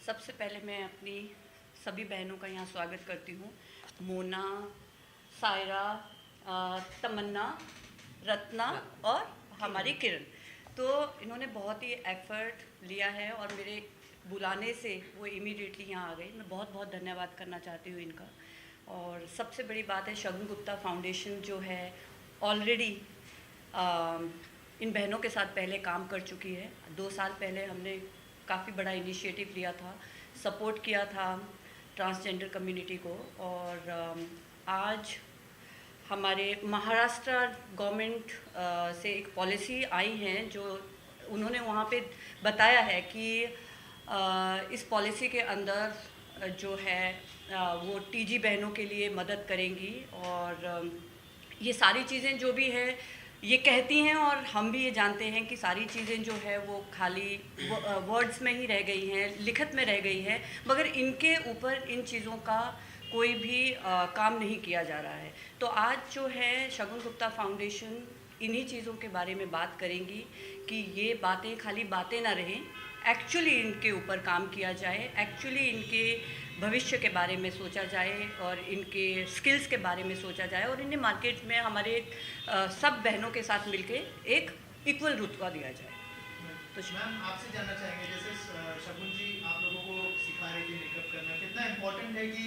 सबसे पहले मैं अपनी सभी बहनों का यहाँ स्वागत करती हूँ। मोना, सायरा, तमन्ना, रत्ना और हमारी किरण। तो इन्होंने बहुत ही एफर्ट लिया है और मेरे बुलाने से वो इमीडिएटली यहाँ आ गई। मैं बहुत बहुत धन्यवाद करना चाहती हूँ इनका। और सबसे बड़ी बात है, शगुन गुप्ता फाउंडेशन जो है ऑलरेडी इन बहनों के साथ पहले काम कर चुकी है। 2 साल पहले हमने काफ़ी बड़ा इनिशिएटिव लिया था, सपोर्ट किया था ट्रांसजेंडर कम्युनिटी को। और आज हमारे महाराष्ट्र गवर्नमेंट से एक पॉलिसी आई है जो उन्होंने वहाँ पे बताया है कि इस पॉलिसी के अंदर जो है वो टीजी बहनों के लिए मदद करेंगी। और ये सारी चीज़ें जो भी है ये कहती हैं और हम भी ये जानते हैं कि सारी चीज़ें जो है वो खाली वर्ड्स में ही रह गई हैं, लिखत में रह गई हैं, मगर इनके ऊपर इन चीज़ों का कोई भी काम नहीं किया जा रहा है। तो आज जो है शगुन गुप्ता फाउंडेशन इन्हीं चीज़ों के बारे में बात करेंगी कि ये बातें खाली बातें ना रहें, एक्चुअली इनके ऊपर काम किया जाए, एक्चुअली इनके भविष्य के बारे में सोचा जाए और इनके स्किल्स के बारे में सोचा जाए और इन्हें मार्केट में हमारे सब बहनों के साथ मिलके एक इक्वल रुतबा दिया जाए। तो मैम आपसे जानना चाहेंगे, जैसे शगुन जी आप लोगों को सिखा रही थी मेकअप करना, कितना इम्पोर्टेंट है कि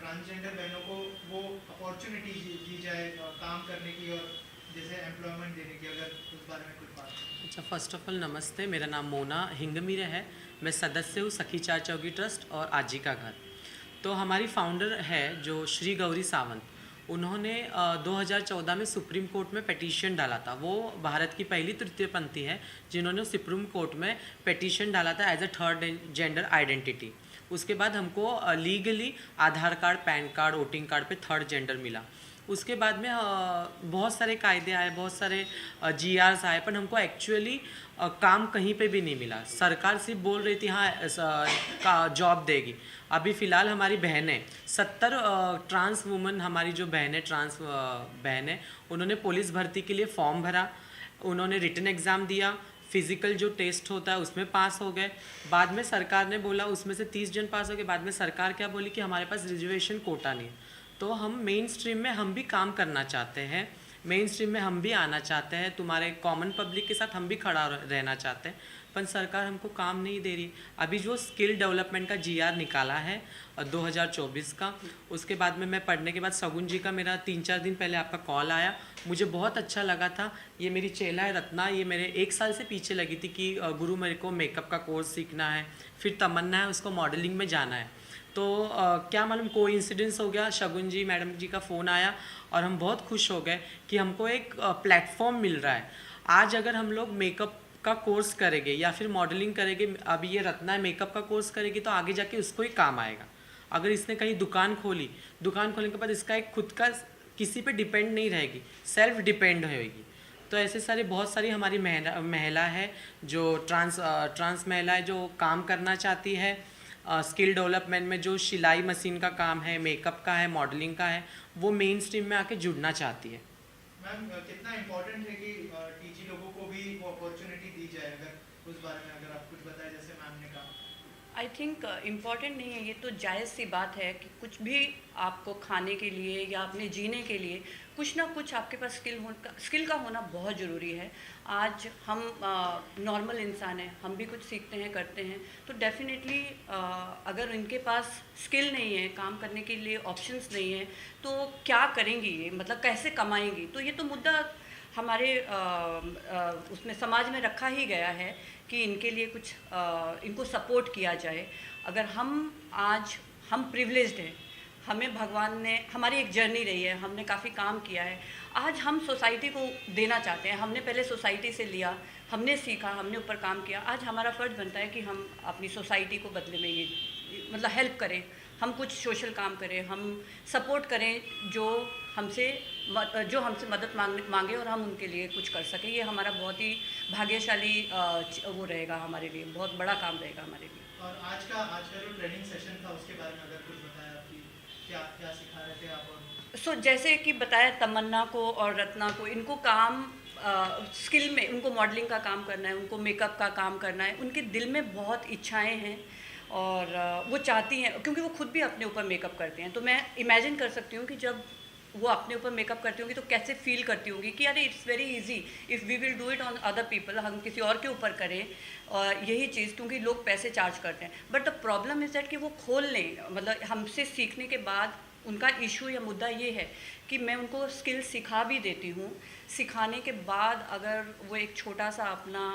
ट्रांसजेंडर बहनों को वो अपॉर्चुनिटी दी जाए काम करने की और जैसे एम्प्लॉयमेंट देने की, अगर उस बारे में कुछ बात। अच्छा, फर्स्ट ऑफ ऑल नमस्ते, मेरा नाम मोना हिंगमीरे है। मैं सदस्य हूँ सखी चार चौकी ट्रस्ट और आजी का घर। तो हमारी फाउंडर है जो श्री गौरी सावंत, उन्होंने 2014 में सुप्रीम कोर्ट में पिटीशन डाला था। वो भारत की पहली तृतीय पंथी है जिन्होंने सुप्रीम कोर्ट में पिटीशन डाला था as a third gender identity. उसके बाद हमको legally Aadhaar card, pan card, voting card पे थर्ड जेंडर मिला। उसके बाद में बहुत सारे कायदे आए, बहुत सारे जीआरस आए, पर हमको एक्चुअली काम कहीं पे भी नहीं मिला। सरकार सिर्फ बोल रही थी हाँ का जॉब देगी। अभी फ़िलहाल हमारी बहनें 70 ट्रांस वुमन, हमारी जो बहनें ट्रांस बहनें, उन्होंने पुलिस भर्ती के लिए फॉर्म भरा, उन्होंने रिटन एग्ज़ाम दिया, फिज़िकल जो टेस्ट होता है उसमें पास हो गए। बाद में सरकार ने बोला उसमें से 30 जन पास हो गए। बाद में सरकार क्या बोली कि हमारे पास रिजर्वेशन कोटा नहीं है। तो हम मेन स्ट्रीम में हम भी काम करना चाहते हैं, मेन स्ट्रीम में हम भी आना चाहते हैं, तुम्हारे कॉमन पब्लिक के साथ हम भी खड़ा रहना चाहते हैं, पर सरकार हमको काम नहीं दे रही। अभी जो स्किल डेवलपमेंट का जीआर निकाला है 2024 का, उसके बाद में मैं पढ़ने के बाद शगुन जी का मेरा 3-4 दिन पहले आपका कॉल आया, मुझे बहुत अच्छा लगा था। ये मेरी चेला है रत्ना, ये मेरे 1 साल से पीछे लगी थी कि गुरु मेरे को मेकअप का कोर्स सीखना है, फिर तमन्ना है उसको मॉडलिंग में जाना है। तो क्या मालूम कोइंसिडेंस हो गया, शगुन जी मैडम जी का फ़ोन आया और हम बहुत खुश हो गए कि हमको एक प्लेटफॉर्म मिल रहा है। आज अगर हम लोग मेकअप का कोर्स करेंगे या फिर मॉडलिंग करेंगे, अभी ये रत्ना मेकअप का कोर्स करेगी तो आगे जाके उसको ही काम आएगा। अगर इसने कहीं दुकान खोली, दुकान खोलने के बाद इसका एक खुद का किसी पे डिपेंड नहीं रहेगी, सेल्फ डिपेंड होएगी। तो ऐसे सारे बहुत सारी हमारी महिला है जो ट्रांस महिला है जो काम करना चाहती है स्किल डेवलपमेंट में, जो सिलाई मशीन का काम है, मेकअप का है, मॉडलिंग का है, वो मेन स्ट्रीम में आके जुड़ना चाहती है। मैम कितना इम्पोर्टेंट है कि टीजी लोगों को भी वो अपॉर्चुनिटी दी जाए, अगर उस बारे में अगर आप कुछ बताएं, जैसे मैम ने कहा। आई थिंक इम्पॉर्टेंट नहीं है, ये तो जायज़ सी बात है कि कुछ भी आपको खाने के लिए या अपने जीने के लिए कुछ ना कुछ आपके पास स्किल का होना बहुत ज़रूरी है। आज हम नॉर्मल इंसान हैं, हम भी कुछ सीखते हैं, करते हैं, तो डेफिनेटली अगर इनके पास स्किल नहीं है, काम करने के लिए ऑप्शंस नहीं है, तो क्या करेंगी ये, मतलब कैसे कमाएंगी? तो ये तो मुद्दा हमारे उसमें समाज में रखा ही गया है कि इनके लिए कुछ इनको सपोर्ट किया जाए। अगर हम प्रिविलेज्ड हैं, हमें भगवान ने, हमारी एक जर्नी रही है, हमने काफ़ी काम किया है, आज हम सोसाइटी को देना चाहते हैं। हमने पहले सोसाइटी से लिया, हमने सीखा, हमने ऊपर काम किया, आज हमारा फ़र्ज़ बनता है कि हम अपनी सोसाइटी को बदले में ये मतलब हेल्प करें, हम कुछ सोशल काम करें, हम सपोर्ट करें जो हमसे मदद मांगे और हम उनके लिए कुछ कर सकें। ये हमारा बहुत ही भाग्यशाली वो रहेगा, हमारे लिए बहुत बड़ा काम रहेगा हमारे लिए। और आज का जो ट्रेनिंग सेशन था उसके बारे में अगर कुछ बताया, आपकी क्या क्या सिखा रहे थे आप? और जैसे कि बताया तमन्ना को और रत्ना को, इनको काम स्किल में, उनको मॉडलिंग का काम करना है, उनको मेकअप का काम करना है, उनके दिल में बहुत इच्छाएं हैं और वो चाहती हैं, क्योंकि वो खुद भी अपने ऊपर मेकअप करते हैं, तो मैं इमेजिन कर सकती हूँ कि जब वो अपने ऊपर मेकअप करती होंगी तो कैसे फील करती होंगी कि अरे it's very easy if we will do it on other people, हम किसी और के ऊपर करें यही चीज़, क्योंकि लोग पैसे चार्ज करते हैं। But the problem is that कि वो खोल लें, मतलब हमसे सीखने के बाद उनका इशू या मुद्दा ये है कि मैं उनको स्किल सिखा भी देती हूँ, सिखाने के बाद अगर वो एक छोटा सा अपना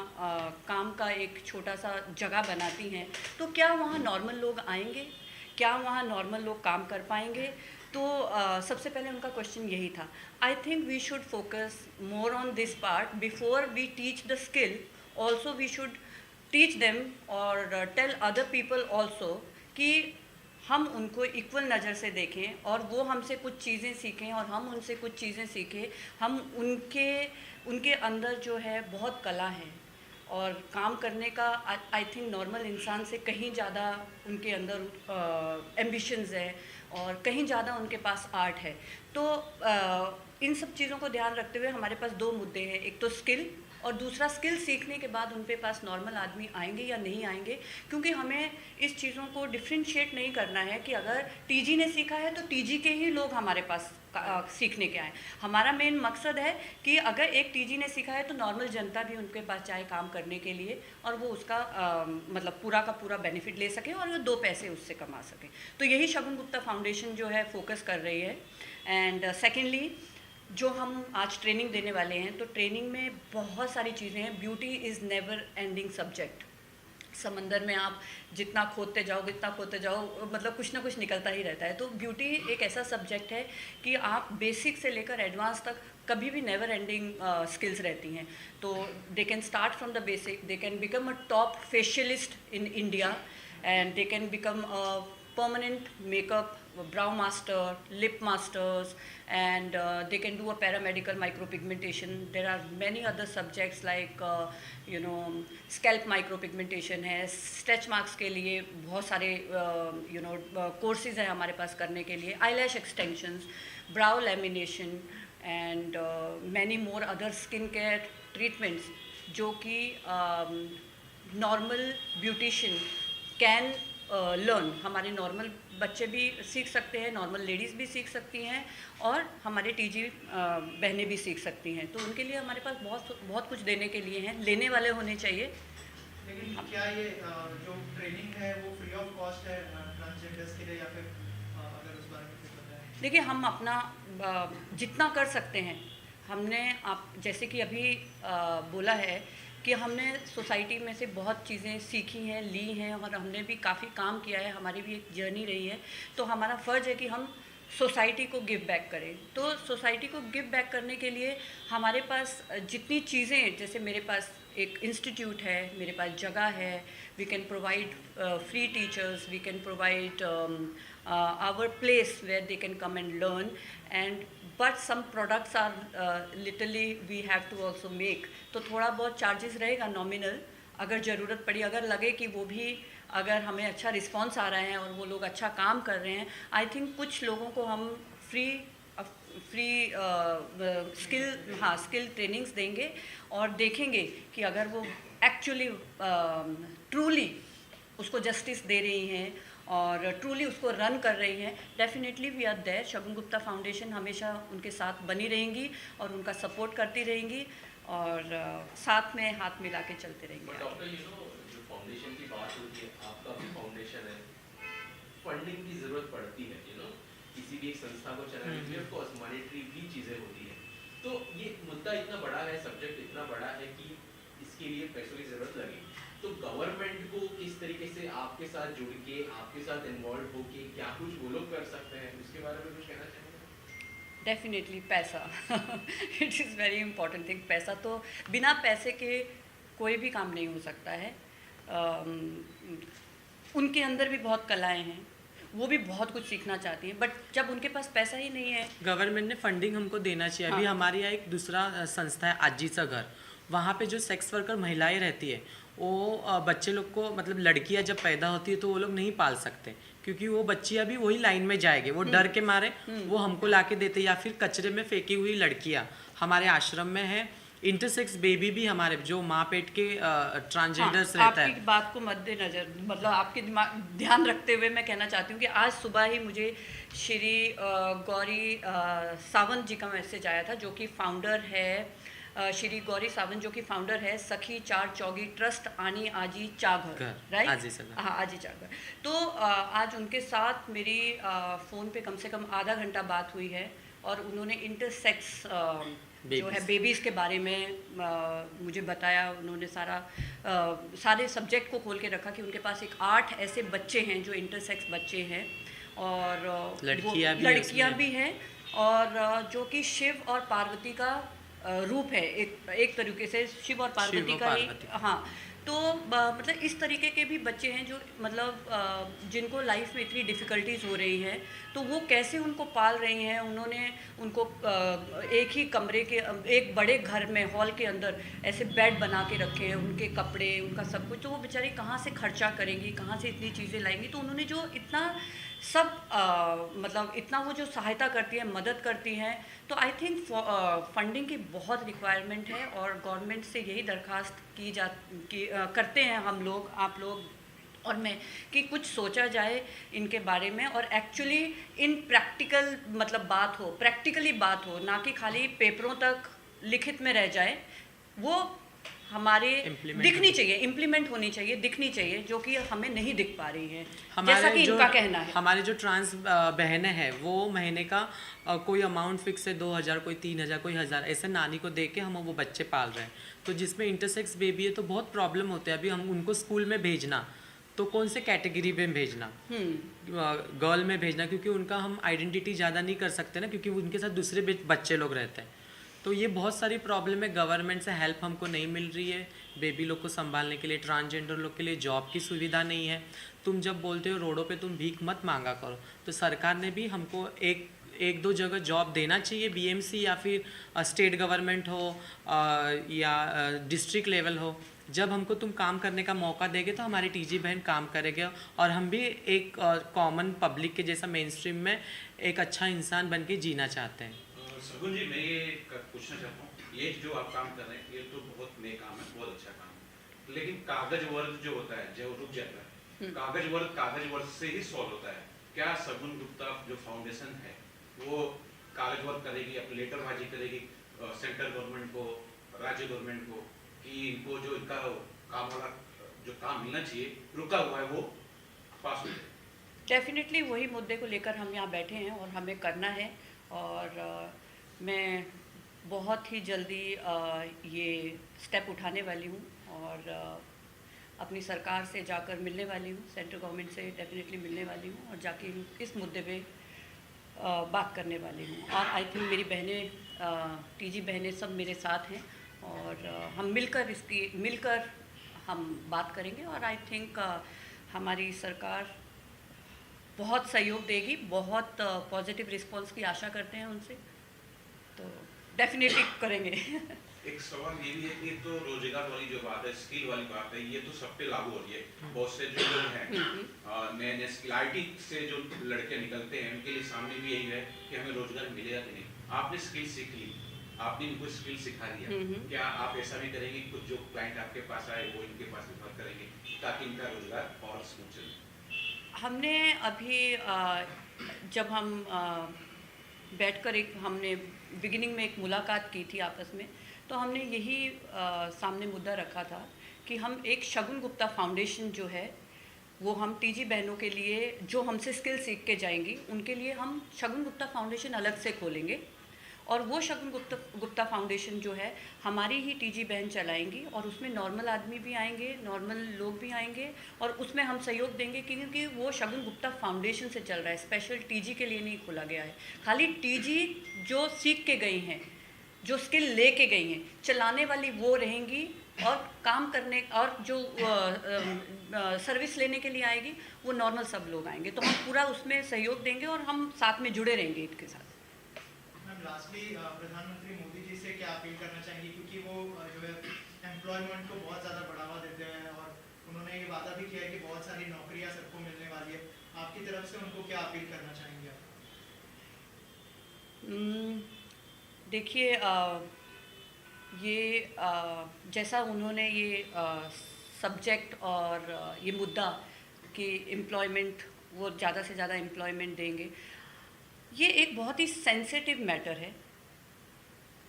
काम का एक छोटा सा जगह बनाती हैं, तो क्या वहाँ नॉर्मल लोग आएंगे, क्या वहाँ नॉर्मल लोग काम कर पाएंगे? तो सबसे पहले उनका क्वेश्चन यही था। I think we should focus more on this part before we teach the skill, also we should teach them और टेल अदर पीपल ऑल्सो कि हम उनको इक्वल नज़र से देखें और वो हमसे कुछ चीज़ें सीखें और हम उनसे कुछ चीज़ें सीखें। हम उनके अंदर जो है बहुत कला है और काम करने का आई थिंक नॉर्मल इंसान से कहीं ज़्यादा उनके अंदर एम्बिशंस है और कहीं ज़्यादा उनके पास आर्ट है। तो इन सब चीज़ों को ध्यान रखते हुए हमारे पास दो मुद्दे हैं, एक तो स्किल और दूसरा स्किल सीखने के बाद उनके पास नॉर्मल आदमी आएंगे या नहीं आएंगे, क्योंकि हमें इस चीज़ों को डिफ्रेंशिएट नहीं करना है कि अगर टीजी ने सीखा है तो टीजी के ही लोग हमारे पास सीखने के आए। हमारा मेन मकसद है कि अगर एक टीजी ने सीखा है तो नॉर्मल जनता भी उनके पास जाए काम करने के लिए और वो उसका मतलब पूरा का पूरा बेनिफिट ले सके और वो दो पैसे उससे कमा सके। तो यही शगुन गुप्ता फाउंडेशन जो है फोकस कर रही है। एंड सेकेंडली जो हम आज ट्रेनिंग देने वाले हैं, तो ट्रेनिंग में बहुत सारी चीज़ें हैं। Beauty is never ending subject. समंदर में आप जितना खोदते जाओ मतलब कुछ ना कुछ निकलता ही रहता है। तो ब्यूटी एक ऐसा सब्जेक्ट है कि आप बेसिक से लेकर एडवांस तक कभी भी नेवर एंडिंग स्किल्स रहती हैं। तो they can start from the basic, they can become a top facialist in India and they can become a permanent makeup, brow master, lip masters, and they can do a paramedical micropigmentation. There are many other subjects like scalp micropigmentation है, stretch marks के लिए बहुत सारे courses हैं हमारे पास करने के लिए, eyelash extensions, brow lamination and many more other skin care treatments जो कि normal beautician can लर्न। हमारे नॉर्मल बच्चे भी सीख सकते हैं, नॉर्मल लेडीज़ भी सीख सकती हैं और हमारे टीजी बहनें भी सीख सकती हैं। तो उनके लिए हमारे पास बहुत कुछ देने के लिए हैं, लेने वाले होने चाहिए। लेकिन क्या ये जो ट्रेनिंग है वो फ्री ऑफ कॉस्ट है ट्रांसजेंडर्स के लिए, या फिर अगर उस बारे में कुछ बताएं? देखिए, हम अपना जितना कर सकते हैं हमने जैसे कि अभी बोला है कि हमने सोसाइटी में से बहुत चीज़ें सीखी हैं, ली हैं और हमने भी काफ़ी काम किया है, हमारी भी एक जर्नी रही है। तो हमारा फ़र्ज़ है कि हम सोसाइटी को गिव बैक करें। तो सोसाइटी को गिव बैक करने के लिए हमारे पास जितनी चीज़ें, जैसे मेरे पास एक इंस्टीट्यूट है, मेरे पास जगह है, we can provide free teachers, we can provide our place where they can come and learn and but some products are literally we have to also make. तो थोड़ा बहुत चार्जेस रहेगा नॉमिनल, अगर ज़रूरत पड़ी, अगर लगे कि वो भी अगर हमें अच्छा रिस्पॉन्स आ रहा है और वो लोग अच्छा काम कर रहे हैं, आई थिंक कुछ लोगों को हम फ्री स्किल ट्रेनिंग्स देंगे और देखेंगे कि अगर वो एक्चुअली ट्रूली उसको जस्टिस दे रही हैं और ट्रूली उसको रन कर रही हैं, definitely we are there. Shagun Gupta foundation हमेशा उनके साथ बनी रहेंगी और उनका सपोर्ट करती रहेंगी और साथ में हाथ मिला के चलते रहेंगे। डॉक्टर, जो फाउंडेशन की बात होती है, आपका भी फाउंडेशन है, फंडिंग की ज़रूरत पड़ती है, किसी भी एक संस्था को चलाने के लिए ऑफ कोर्स मॉनेटरी भी चीज़ें होती है। तो ये मुद्दा इतना बड़ा है, सब्जेक्ट इतना बड़ा है कि इसके लिए पैसों की ज़रूरत लगेगी। तो गवर्नमेंट को किस तरीके से आपके साथ जुड़ के, आपके साथ इन्वॉल्व होके क्या कुछ वो लोग कर सकते हैं, उसके बारे में कुछ कहना चाहेंगे? डेफिनेटली पैसा it is very important thing. पैसा तो बिना पैसे के कोई भी काम नहीं हो सकता है। उनके अंदर भी बहुत कलाएं हैं, वो भी बहुत कुछ सीखना चाहती हैं, बट जब उनके पास पैसा ही नहीं है। गवर्नमेंट ने फंडिंग हमको देना चाहिए। अभी हमारे यहाँ एक दूसरा संस्था है आजीचा घर, वहाँ पे जो सेक्स वर्कर महिलाएं रहती है, वो बच्चे लोग को, मतलब लड़कियां जब पैदा होती है तो वो लोग नहीं पाल सकते, क्योंकि वो बच्ची अभी वही लाइन में जाएगी, वो डर के मारे वो हमको ला के देते, या फिर कचरे में फेंकी हुई लड़कियां हमारे आश्रम में है। इंटरसेक्स बेबी भी हमारे जो माँ पेट के ट्रांसजेंडर्स हाँ, रहता आपकी है। बात को मद्देनजर मतलब आपके दिमाग ध्यान रखते हुए मैं कहना चाहती हूँ कि आज सुबह ही मुझे श्री गौरी सावंत जी का मैसेज आया था, जो कि फाउंडर है श्री गौरी सावंत, जो कि फाउंडर है सखी चार चौगी ट्रस्ट आनी आजी चाघर, घर, राइट? आजी सगा। हाँ, आजी चाघर। तो आज उनके साथ मेरी फ़ोन पे कम से कम आधा घंटा बात हुई है, और उन्होंने इंटरसेक्स जो है बेबीज़ के बारे में मुझे बताया। उन्होंने सारे सब्जेक्ट को खोल के रखा कि उनके पास एक 8 ऐसे बच्चे हैं जो इंटरसेक्स बच्चे हैं, और लड़कियां भी हैं, और जो कि शिव और पार्वती का रूप है, एक तरीके से शिव और पार्वती का ही। हाँ, तो मतलब इस तरीके के भी बच्चे हैं जो मतलब जिनको लाइफ में इतनी डिफ़िकल्टीज हो रही हैं, तो वो कैसे उनको पाल रही हैं। उन्होंने उनको एक ही कमरे के एक बड़े घर में हॉल के अंदर ऐसे बेड बना के रखे हैं, उनके कपड़े, उनका सब कुछ। तो वो बेचारी कहाँ से खर्चा करेंगी, कहाँ से इतनी चीज़ें लाएंगी। तो उन्होंने जो इतना सब मतलब इतना वो जो सहायता करती है, मदद करती हैं, तो आई थिंक फंडिंग की बहुत रिक्वायरमेंट है, और गवर्नमेंट से यही दरख्वास्त करते हैं हम लोग, आप लोग और मैं, कि कुछ सोचा जाए इनके बारे में, और एक्चुअली इन प्रैक्टिकल मतलब प्रैक्टिकली बात हो, ना कि खाली पेपरों तक लिखित में रह जाए। वो हमारे दिखनी चाहिए, इम्प्लीमेंट होनी चाहिए, दिखनी चाहिए, जो कि हमें नहीं दिख पा रही है, जैसा कि इनका कहना है। हमारे जो ट्रांस बहनें हैं वो महीने का कोई अमाउंट फिक्स है, 2000, कोई 3000, कोई 1000, ऐसे नानी को दे के हम वो बच्चे पाल रहे हैं। तो जिसमें इंटरसेक्स बेबी है तो बहुत प्रॉब्लम होते हैं। अभी हम उनको स्कूल में भेजना तो कौन से कैटेगरी में भेजना, गर्ल में भेजना, क्योंकि उनका हम आइडेंटिटी ज़्यादा नहीं कर सकते ना, क्योंकि उनके साथ दूसरे बच्चे लोग रहते हैं। तो ये बहुत सारी प्रॉब्लम है। गवर्नमेंट से हेल्प हमको नहीं मिल रही है बेबी लोग को संभालने के लिए। ट्रांसजेंडर लोग के लिए जॉब की सुविधा नहीं है। तुम जब बोलते हो रोडों पे तुम भीख मत मांगा करो, तो सरकार ने भी हमको एक दो जगह जॉब देना चाहिए, बीएमसी या फिर स्टेट गवर्नमेंट हो या डिस्ट्रिक्ट लेवल हो। जब हमको तुम काम करने का मौका देगे तो हमारी टीजी बहन काम करेंगे, और हम भी एक कॉमन पब्लिक के जैसा मेन स्ट्रीम में एक अच्छा इंसान बन के जीना चाहते हैं। सगुन जी, मैं ये पूछना चाहता हूँ, ये जो आप काम कर रहे हैं ये तो बहुत नए काम है, बहुत अच्छा काम है, लेकिन कागज वर्क जो होता है जो रुक जाता है, कागज वर्क से ही सॉल्व होता है। क्या सगुन गुप्ता जो फाउंडेशन है वो कागज वर्क करेगी, अपनी लेटरबाजी करेगी सेंट्रल गवर्नमेंट को, राज्य गवर्नमेंट को, कि इनको जो इनका काम वाला जो काम मिलना चाहिए रुका हुआ है वो पास हो जाए? डेफिनेटली वही मुद्दे को लेकर हम यहाँ बैठे हैं और हमें करना है, और मैं बहुत ही जल्दी ये स्टेप उठाने वाली हूँ, और अपनी सरकार से जाकर मिलने वाली हूँ, सेंट्रल गवर्नमेंट से डेफिनेटली मिलने वाली हूँ, और जाके इस मुद्दे पे बात करने वाली हूँ। और आई थिंक मेरी बहनें, टीजी बहनें सब मेरे साथ हैं, और हम मिलकर हम बात करेंगे, और आई थिंक हमारी सरकार बहुत सहयोग देगी, बहुत पॉजिटिव रिस्पांस की आशा करते हैं उनसे, तो डेफिनेटली करेंगे। एक सवाल ये भी है कि तो रोजगार वाली जो बात है, स्किल वाली बात है, ये तो सब पे लागू हो रही है। बहुत से जो लोग हैं नए नए स्किल आईटी से जो लड़के निकलते हैं उनके लिए सामने भी यही है कि हमें रोजगार मिलेगा कि नहीं। आपने स्किल सीख ली, आपने इनको स्किल सिखा दिया, क्या आप ऐसा भी करेंगे कुछ जो क्लाइंट आपके पास आए वो इनके पास रिफर करेंगे ताकि इनका रोजगार और स्मूथ चले? हमने अभी जब हम बैठकर हमने बिगिनिंग में एक मुलाकात की थी आपस में, तो हमने यही सामने मुद्दा रखा था कि हम एक शगुन गुप्ता फाउंडेशन जो है वो हम टीजी बहनों के लिए जो हमसे स्किल सीख के जाएंगी उनके लिए हम शगुन गुप्ता फाउंडेशन अलग से खोलेंगे, और वो शगुन गुप्ता फाउंडेशन जो है हमारी ही टीजी बहन चलाएंगी, और उसमें नॉर्मल आदमी भी आएंगे, नॉर्मल लोग भी आएंगे, और उसमें हम सहयोग देंगे, क्योंकि वो शगुन गुप्ता फाउंडेशन से चल रहा है, स्पेशल टीजी के लिए नहीं खोला गया है। खाली टीजी जो सीख के गई हैं, जो स्किल ले के गई हैं, चलाने वाली वो रहेंगी, और काम करने और जो सर्विस लेने के लिए आएगी वो नॉर्मल सब लोग आएंगे। तो हम पूरा उसमें सहयोग देंगे और हम साथ में जुड़े रहेंगे इनके साथ। लास्टली प्रधानमंत्री मोदी जी से क्या अपील करना चाहेंगे, क्योंकि वो जो है एम्प्लॉयमेंट को बहुत ज़्यादा बढ़ावा देते हैं, और उन्होंने ये वादा भी किया है कि बहुत सारी नौकरियां सबको मिलने वाली है। आपकी तरफ से उनको क्या अपील करना चाहेंगे आप? देखिए, ये जैसा उन्होंने ये सब्जेक्ट और ये मुद्दा कि एम्प्लॉयमेंट, वो ज़्यादा से ज़्यादा एम्प्लॉयमेंट देंगे, ये एक बहुत ही सेंसिटिव मैटर है।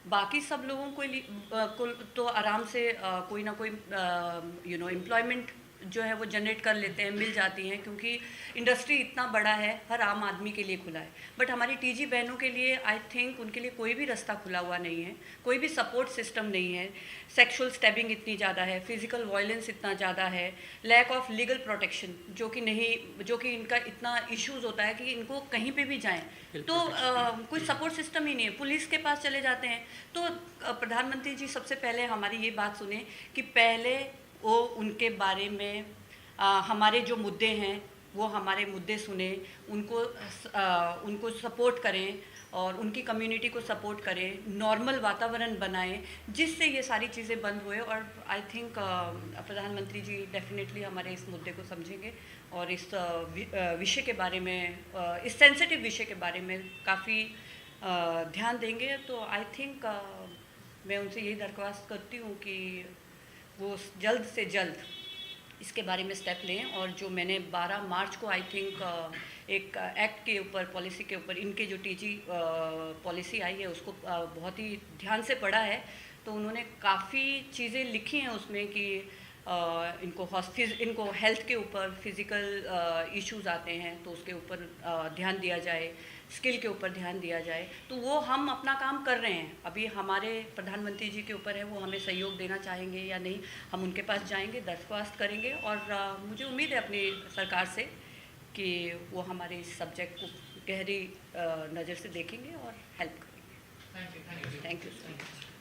बाकी सब लोगों को तो आराम से कोई ना कोई एम्प्लॉयमेंट जो है वो जनरेट कर लेते हैं, मिल जाती हैं, क्योंकि इंडस्ट्री इतना बड़ा है, हर आम आदमी के लिए खुला है। बट हमारी टीजी बहनों के लिए आई थिंक उनके लिए कोई भी रास्ता खुला हुआ नहीं है, कोई भी सपोर्ट सिस्टम नहीं है। सेक्सुअल स्टैबिंग इतनी ज़्यादा है, फिजिकल वायलेंस इतना ज़्यादा है, लैक ऑफ लीगल प्रोटेक्शन जो कि इनका इतना इश्यूज़ होता है कि इनको कहीं पे भी जाएं तो कोई सपोर्ट सिस्टम ही नहीं है, पुलिस के पास चले जाते हैं। तो प्रधानमंत्री जी सबसे पहले हमारी ये बात सुने कि पहले वो उनके बारे में हमारे जो मुद्दे हैं वो हमारे मुद्दे सुने, उनको सपोर्ट करें और उनकी कम्युनिटी को सपोर्ट करें, नॉर्मल वातावरण बनाएं जिससे ये सारी चीज़ें बंद हुए। और आई थिंक प्रधानमंत्री जी डेफिनेटली हमारे इस मुद्दे को समझेंगे और इस विषय के बारे में, इस सेंसिटिव विषय के बारे में काफ़ी ध्यान देंगे। तो आई थिंक मैं उनसे यही दरख्वास्त करती हूँ कि वो जल्द से जल्द इसके बारे में स्टेप लें। और जो मैंने 12 मार्च को आई थिंक एक एक्ट के ऊपर, पॉलिसी के ऊपर, इनके जो टीजी पॉलिसी आई है उसको बहुत ही ध्यान से पढ़ा है। तो उन्होंने काफ़ी चीज़ें लिखी हैं उसमें कि इनको हेल्थ के ऊपर फिज़िकल इश्यूज़ आते हैं तो उसके ऊपर ध्यान दिया जाए, स्किल के ऊपर ध्यान दिया जाए। तो वो हम अपना काम कर रहे हैं। अभी हमारे प्रधानमंत्री जी के ऊपर है वो हमें सहयोग देना चाहेंगे या नहीं, हम उनके पास जाएंगे, दरख्वास्त करेंगे और मुझे उम्मीद है अपनी सरकार से कि वो हमारे इस सब्जेक्ट को गहरी नज़र से देखेंगे और हेल्प करेंगे। Thank you. Thank you so much.